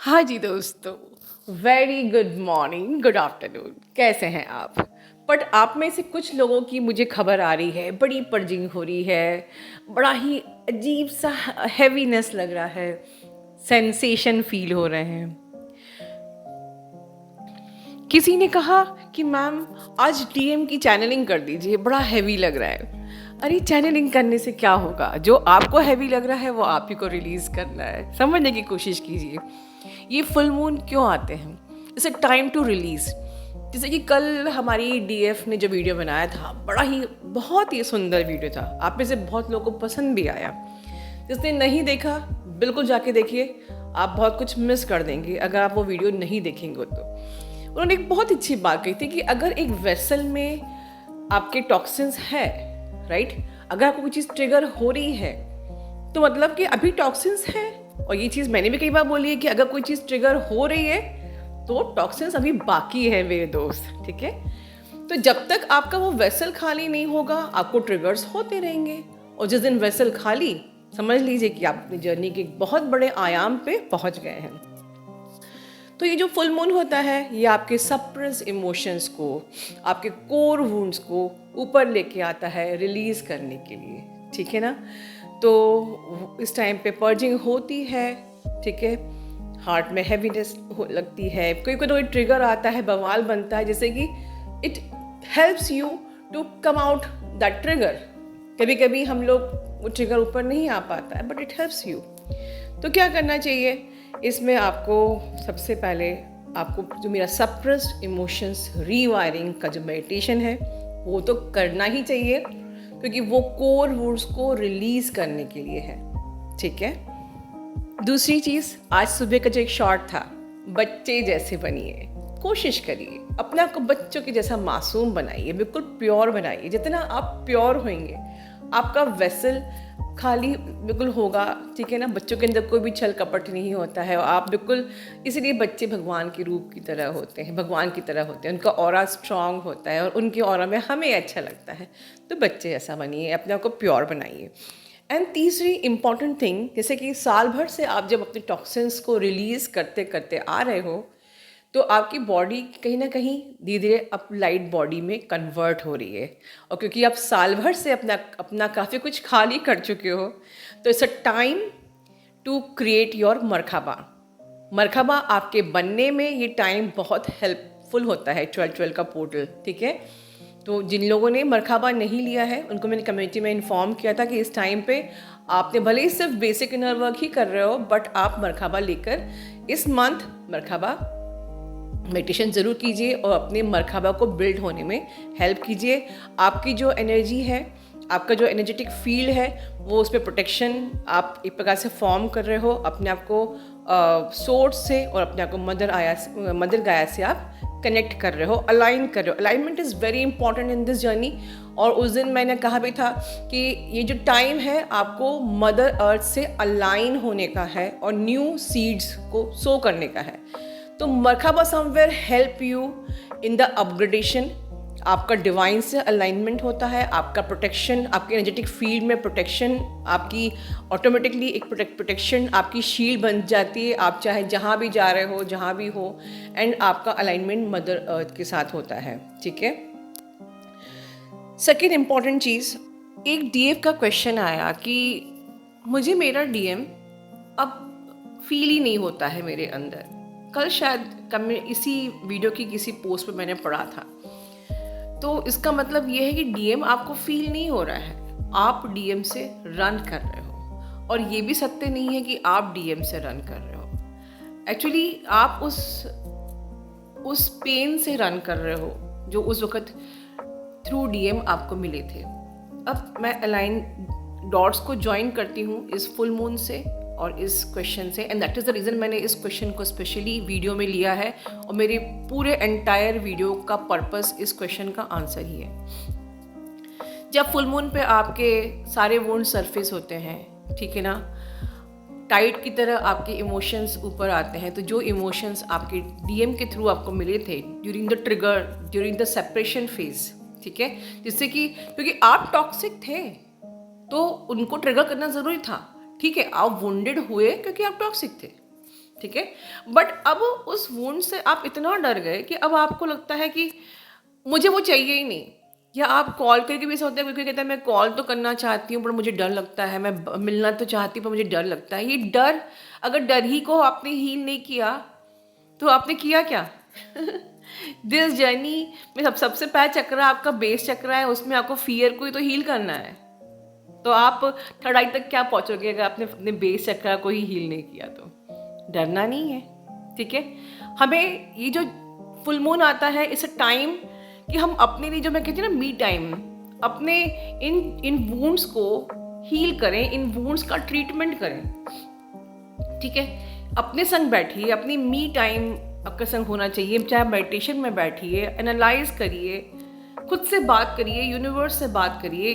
हाँ जी दोस्तों, very good morning, good afternoon. कैसे हैं आप? बट आप में से कुछ लोगों की मुझे खबर आ रही है, बड़ी पर्जिंग हो रही है, बड़ा ही अजीब सा हैवीनेस लग रहा है, सेंसेशन फील हो रहे हैं। किसी ने कहा कि मैम आज डीएम की चैनलिंग कर दीजिए, बड़ा हैवी लग रहा है। अरे चैनलिंग करने से क्या होगा? जो आपको हैवी लग रहा है वो आप ही को रिलीज करना है। समझने की कोशिश कीजिए। ये फुल मून क्यों आते हैं? It's a time to release. जैसे कि कल हमारी डीएफ ने जो वीडियो बनाया था, बड़ा ही बहुत ही सुंदर वीडियो था। आप में से बहुत लोगों को पसंद भी आया। जिसने नहीं देखा बिल्कुल जाके देखिए, आप बहुत कुछ मिस कर देंगे अगर आप वो वीडियो नहीं देखेंगे तो। उन्होंने एक बहुत अच्छी बात कही थी कि अगर एक वेसल में आपके टॉक्सिन्स है, राइट, अगर आपको कोई चीज़ ट्रिगर हो रही है तो मतलब कि अभी टॉक्सिन्स है। और ये चीज़ मैंने भी कई बार बोली है कि अगर कोई चीज़ ट्रिगर हो रही है तो टॉक्सिन्स अभी बाकी है मेरे दोस्त, ठीक है। तो जब तक आपका वो वेसल खाली नहीं होगा आपको ट्रिगर्स होते रहेंगे, और जिस दिन वेसल खाली, समझ लीजिए कि आप अपनी जर्नी के एक बहुत बड़े आयाम पे पहुंच गए हैं। तो ये जो फुल मून होता है ये आपके सप्रेस इमोशंस को, आपके कोर वुंड्स को ऊपर लेके आता है रिलीज करने के लिए, ठीक है ना। तो इस टाइम पे पर्जिंग होती है, ठीक है। हार्ट में हैवीनेस लगती है, कोई कोई ट्रिगर आता है, बवाल बनता है, जैसे कि it helps you to come out that trigger. कभी कभी हम लोग वो ट्रिगर ऊपर नहीं आ पाता है बट इट हेल्प्स यू। तो क्या करना चाहिए इसमें? आपको सबसे पहले आपको जो मेरा सप्रेस्ड इमोशंस रीवायरिंग का जो मेडिटेशन है वो तो करना ही चाहिए, क्योंकि वो कोर वुड्स को रिलीज करने के लिए है, ठीक है। दूसरी चीज़, आज सुबह का जो एक शॉर्ट था, बच्चे जैसे बनिए, कोशिश करिए अपने आप को बच्चों के जैसा मासूम बनाइए, बिल्कुल प्योर बनाइए। जितना आप प्योर होंगे आपका वेसल खाली बिल्कुल होगा, ठीक है ना। बच्चों के अंदर कोई भी छल कपट नहीं होता है, और आप बिल्कुल, इसीलिए बच्चे भगवान के रूप की तरह होते हैं, भगवान की तरह होते हैं। उनका ऑरा स्ट्रांग होता है और उनके ऑरा में हमें अच्छा लगता है। तो बच्चे जैसा बनिए, अपने आप को प्योर बनाइए। एंड तीसरी इम्पॉर्टेंट थिंग, जैसे कि साल भर से आप जब अपने टॉक्सिन्स को रिलीज़ करते करते आ रहे हो तो आपकी बॉडी कहीं ना कहीं धीरे धीरे अप लाइट बॉडी में कन्वर्ट हो रही है। और क्योंकि आप साल भर से अपना अपना काफ़ी कुछ खाली कर चुके हो, तो it's a time to create your Merkaba. Merkaba आपके बनने में ये टाइम बहुत हेल्पफुल होता है, 12-12 का पोर्टल, ठीक है। तो जिन लोगों ने मरखबा नहीं लिया है उनको मैंने कम्युनिटी में इन्फॉर्म किया था कि इस टाइम पे आपने भले ही सिर्फ बेसिक इनर वर्क ही कर रहे हो, बट आप मरखबा लेकर इस मंथ मरखबा मेडिटेशन ज़रूर कीजिए और अपने मरखबा को बिल्ड होने में हेल्प कीजिए। आपकी जो एनर्जी है, आपका जो एनर्जेटिक फील्ड है, वो उस पर प्रोटेक्शन आप एक प्रकार से फॉर्म कर रहे हो। अपने आप को सोर्स से और अपने आप को मदर गाया से आप कनेक्ट कर रहे हो, अलाइन कर रहे हो। Alignment is very important in this journey. और उस दिन मैंने कहा भी था कि ये जो टाइम है आपको मदर अर्थ से अलाइन होने का है और न्यू सीड्स को सो करने का है। तो Merkaba somewhere help you in the upgradation. आपका डिवाइन से अलाइनमेंट होता है, आपका प्रोटेक्शन, आपके एनर्जेटिक फील्ड में प्रोटेक्शन, आपकी ऑटोमेटिकली एक प्रोटेक्शन आपकी शील्ड बन जाती है। आप चाहे जहाँ भी जा रहे हो, जहाँ भी हो, एंड आपका अलाइनमेंट मदर अर्थ के साथ होता है, ठीक है। सेकेंड इम्पॉर्टेंट चीज़, एक डीएम का क्वेश्चन आया कि मुझे मेरा डीएम अब फील ही नहीं होता है मेरे अंदर। कल शायद इसी वीडियो की किसी पोस्ट पे मैंने पढ़ा था। तो इसका मतलब ये है कि डीएम आपको फील नहीं हो रहा है, आप डीएम से रन कर रहे हो। और ये भी सत्य नहीं है कि आप डीएम से रन कर रहे हो। एक्चुअली आप उस पेन से रन कर रहे हो जो उस वक्त थ्रू डीएम आपको मिले थे। अब मैं अलाइन डॉट्स को ज्वाइन करती हूँ इस फुल मून से और इस क्वेश्चन से, and that is the reason मैंने इस क्वेश्चन को स्पेशली वीडियो में लिया है। और मेरे पूरे एंटायर वीडियो का पर्पस इस क्वेश्चन का आंसर ही है। जब फुल मून पे आपके सारे वुंड सरफेस होते हैं, ठीक है ना, टाइड की तरह आपके इमोशंस ऊपर आते हैं। तो जो इमोशंस आपके डीएम के थ्रू आपको मिले थे during the trigger, during the separation phase, ठीक है, जिससे कि क्योंकि आप टॉक्सिक थे तो उनको ट्रिगर करना ज़रूरी था, ठीक है। आप वुंडेड हुए क्योंकि आप टॉक्सिक थे, ठीक है। बट अब उस वुंड से आप इतना डर गए कि अब आपको लगता है कि मुझे वो चाहिए ही नहीं। या आप कॉल करके भी ऐसा होता है, कोई कहता है मैं कॉल तो करना चाहती हूँ पर मुझे डर लगता है, मैं मिलना तो चाहती हूँ पर मुझे डर लगता है। ये डर, अगर डर ही को आपने हील नहीं किया तो आपने किया क्या? दिस जर्नी में सबसे पहला चक्र आपका बेस चक्र है, उसमें आपको फियर को ही तो हील करना है। तो आप थर्ड आई तक क्या पहुंचोगे अगर आपने अपने बेस चक्र को ही हील नहीं किया? तो डरना नहीं है, ठीक है। हमें ये जो फुल मून आता है, इस टाइम कि हम अपने लिए, जो मैं कहती हूँ ना मी टाइम, अपने इन वुंड्स को हील करें, इन वुंड्स का ट्रीटमेंट करें, ठीक है। अपने संग बैठिए, अपनी मी टाइम आपका संग होना चाहिए, चाहे मेडिटेशन में बैठिए, एनालाइज करिए, खुद से बात करिए, यूनिवर्स से बात करिए,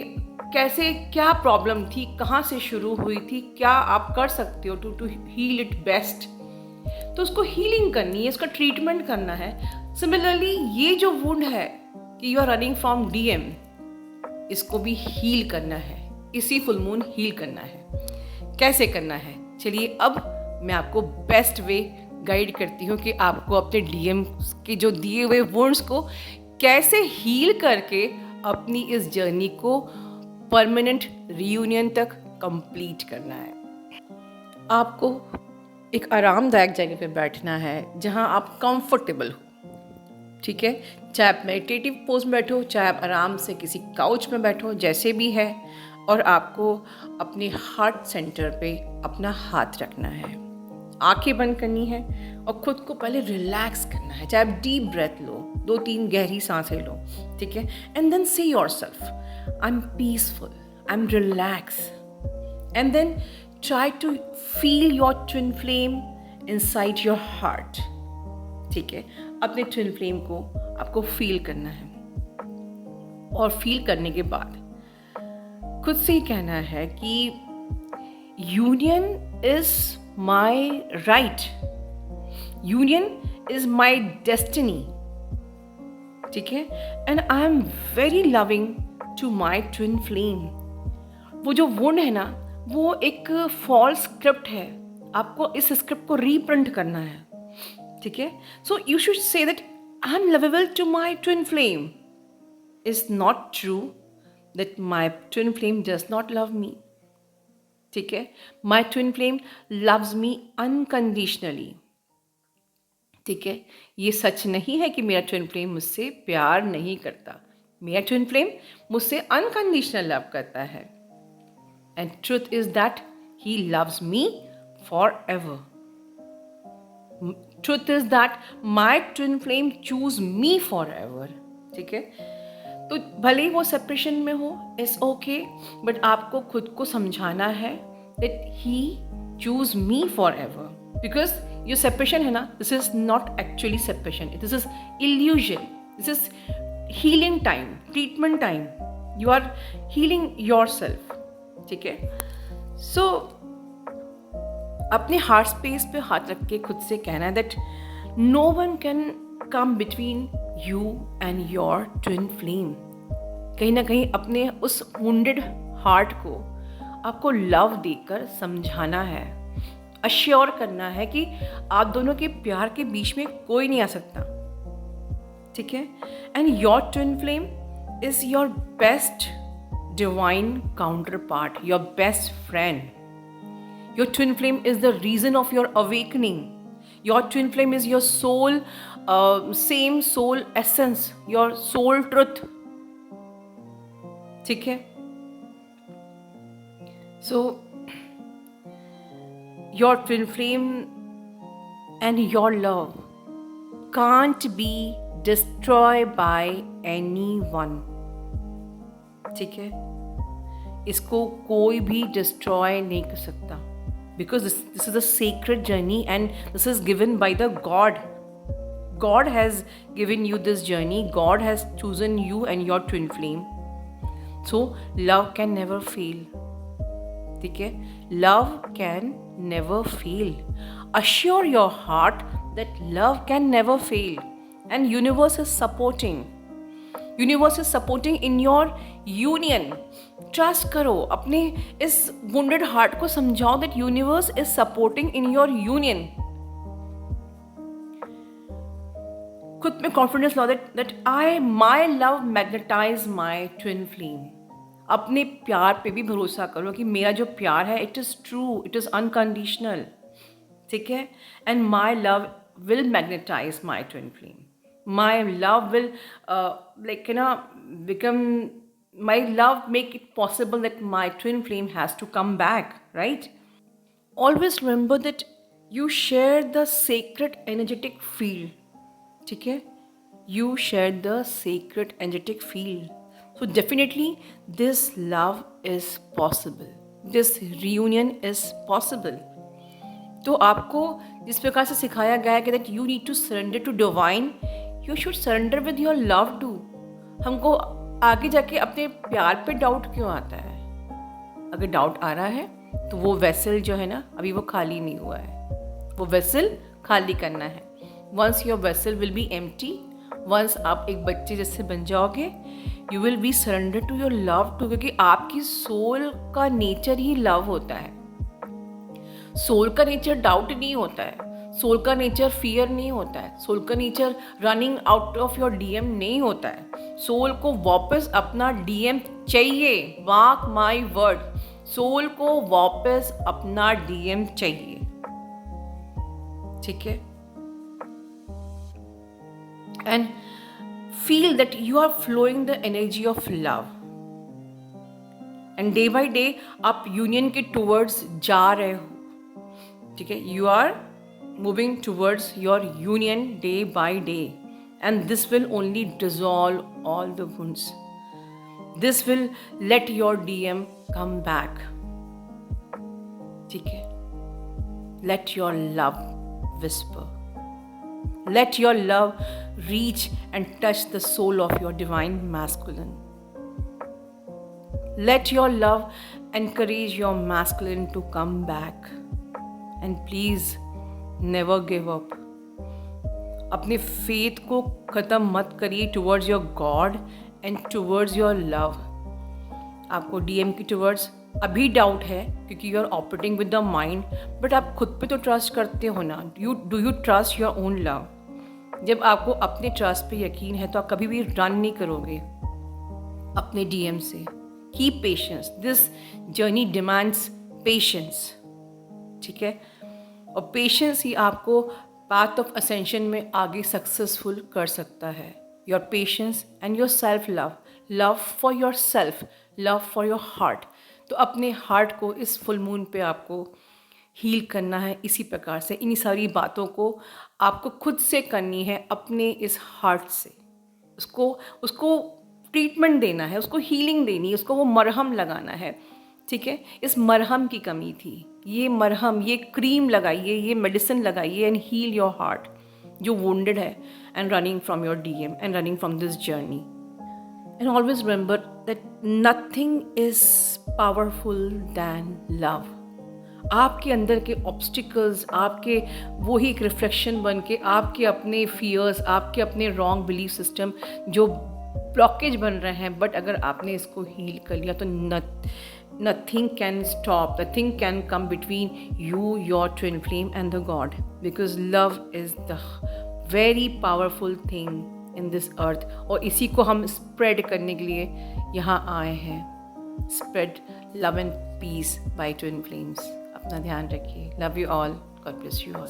कैसे, क्या प्रॉब्लम थी, कहाँ से शुरू हुई थी, क्या आप कर सकते हो टू हील इट बेस्ट। तो उसको हीलिंग करनी है, उसका ट्रीटमेंट करना है। सिमिलरली ये जो वुंड है कि you are running from DM, इसको भी हील करना है, इसी फुल मून हील करना है। कैसे करना है, चलिए अब मैं आपको बेस्ट वे गाइड करती हूँ कि आपको अपने डीएम के जो दिए हुए वुंड्स को कैसे हील करके अपनी इस जर्नी को परमानेंट रियूनियन तक कंप्लीट करना है। आपको एक आरामदायक जगह पे बैठना है जहाँ आप कंफर्टेबल हो, ठीक है। चाहे आप मेडिटेटिव पोज में बैठो, चाहे आप आराम से किसी काउच में बैठो, जैसे भी है। और आपको अपने हार्ट सेंटर पे अपना हाथ रखना है, आंखें बंद करनी है और खुद को पहले रिलैक्स करना है। चाहे आप डीप ब्रेथ लो, 2-3 गहरी सांसें लो, ठीक है। And then say yourself, I am peaceful, I am relax. And then try to feel your twin flame inside your heart, ठीक है। अपने ट्विन फ्लेम को आपको फील करना है और फील करने के बाद खुद से ही कहना है कि union is my right, union is my destiny, ठीक है। And I am very loving to my twin flame. वो जो वुंड है ना, वो एक फॉल्स स्क्रिप्ट है, आपको इस स्क्रिप्ट को रीप्रिंट करना है, ठीक है। So you should say that I am lovable to my twin flame. Is not true that my twin flame does not love me, ठीक है। My twin flame loves me unconditionally, ठीक है। ये सच नहीं है कि मेरा ट्विन फ्लेम मुझसे प्यार नहीं करता, मेरा ट्विन फ्लेम मुझसे अनकंडीशनल लव करता है। And truth is that he loves me for ever. Truth is that my twin flame choose me for ever, ठीक है। तो भले ही वो सेपरेशन में हो, इट्स ओके, बट आपको खुद को समझाना है that he choose me forever. Because ये सेपरेशन है ना, this is not actually separation, this is illusion, this is healing time, treatment time, you are healing yourself, ठीक है। सो अपने हार्ट स्पेस पे हाथ रख के खुद से कहना है that no one can come between you and your twin flame. कहीं ना कहीं अपने उस वुंडेड हार्ट को आपको लव देकर समझाना है, अश्योर करना है कि आप दोनों के प्यार के बीच में कोई नहीं आ सकता, ठीक है। And your twin flame is your best divine counter part, your best friend. Your twin flame is the reason of your awakening. Your twin flame is your soul, same soul essence, your soul truth. ठीक है? So, your twin flame and your love can't be destroyed by anyone. ठीक है? इसको कोई भी destroy नहीं कर सकता, because this is a sacred journey and this is given by the God. God has given you this journey. God has chosen you and your twin flame. So love can never fail. ठीक है? Love can never fail. Assure your heart that love can never fail. And universe is supporting. Universe is supporting in your union. Trust करो, अपने इस wounded heart को समझाओ that universe is supporting in your union, खुद में confidence लाओ that I my love magnetize my twin flame. अपने प्यार पे भी भरोसा करो कि मेरा जो प्यार है it is true, it is unconditional, ठीक है। And my love will magnetize my twin flame. My love will like become my love make it possible that my twin flame has to come back, right. Always remember that you share the sacred energetic field, ठीक है। You share the sacred energetic field, so definitely this love is possible, this reunion is possible। तो आपको जिस प्रकार से सिखाया गया है कि that you need to surrender to divine, you should surrender with your love too। हमको आगे जाके अपने प्यार पे डाउट क्यों आता है? अगर डाउट आ रहा है तो वो वेसल जो है ना, अभी वो खाली नहीं हुआ है, वो वेसल खाली करना है। Once your vessel will be empty, once आप एक बच्चे जैसे बन जाओगे, you will be surrender to your love too, क्योंकि आपकी सोल का नेचर ही लव होता है। सोल का नेचर डाउट नहीं होता है, सोल का नेचर फियर नहीं होता है, सोल का nature running out of your DM नहीं होता है। सोल को वापस अपना डीएम चाहिए, मार्क माई वर्ड, सोल को वापस अपना डीएम चाहिए, ठीक है। And feel that you are flowing the energy of love, and day by day आप यूनियन के टूवर्ड्स जा रहे हो, ठीक है। You are moving towards your union day by day, and this will only dissolve all the wounds. This will let your DM come back, ठीक है। Let your love whisper, let your love reach and touch the soul of your divine masculine. Let your love encourage your masculine to come back, and please never give up। अपने faith को ख़त्म मत करिए towards your God and towards your love. आपको DM की towards अभी doubt है क्योंकि you are operating with the mind, but आप खुद पे तो ट्रस्ट करते हो ना। Do you trust your own love? जब आपको अपने ट्रस्ट पे यकीन है तो आप कभी भी रन नहीं करोगे अपने डीएम से। Keep patience, this journey demands patience, ठीक है। और पेशेंस ही आपको पाथ ऑफ असेंशन में आगे सक्सेसफुल कर सकता है। Your patience and your self love, love for yourself, love for your heart। तो अपने हार्ट को इस फुल मून पे आपको हील करना है इसी प्रकार से। इन्हीं सारी बातों को आपको खुद से करनी है, अपने इस हार्ट से। उसको ट्रीटमेंट देना है, उसको हीलिंग देनी है, उसको वो मरहम लगाना है, ठीक है। इस मरहम की कमी थी, ये मरहम, ये क्रीम लगाइए, ये मेडिसिन लगाइए एंड हील योर हार्ट जो wounded है, and running from your DM and running from this journey। And always remember that nothing is powerful than love। आपके अंदर के ऑब्स्टिकल्स, आपके वो ही एक रिफ्लेक्शन बन के आपके अपने फियर्स, आपके अपने रॉन्ग बिलीफ सिस्टम जो ब्लॉकेज बन रहे हैं, बट अगर आपने इसको हील कर लिया तो nothing can stop, nothing can come between you, your twin flame and the God, because love is the very powerful thing in this earth। और इसी को हम स्प्रेड करने के लिए यहाँ आए हैं। Spread love and peace by twin flames. अपना ध्यान रखिए। Love you all, God bless you all.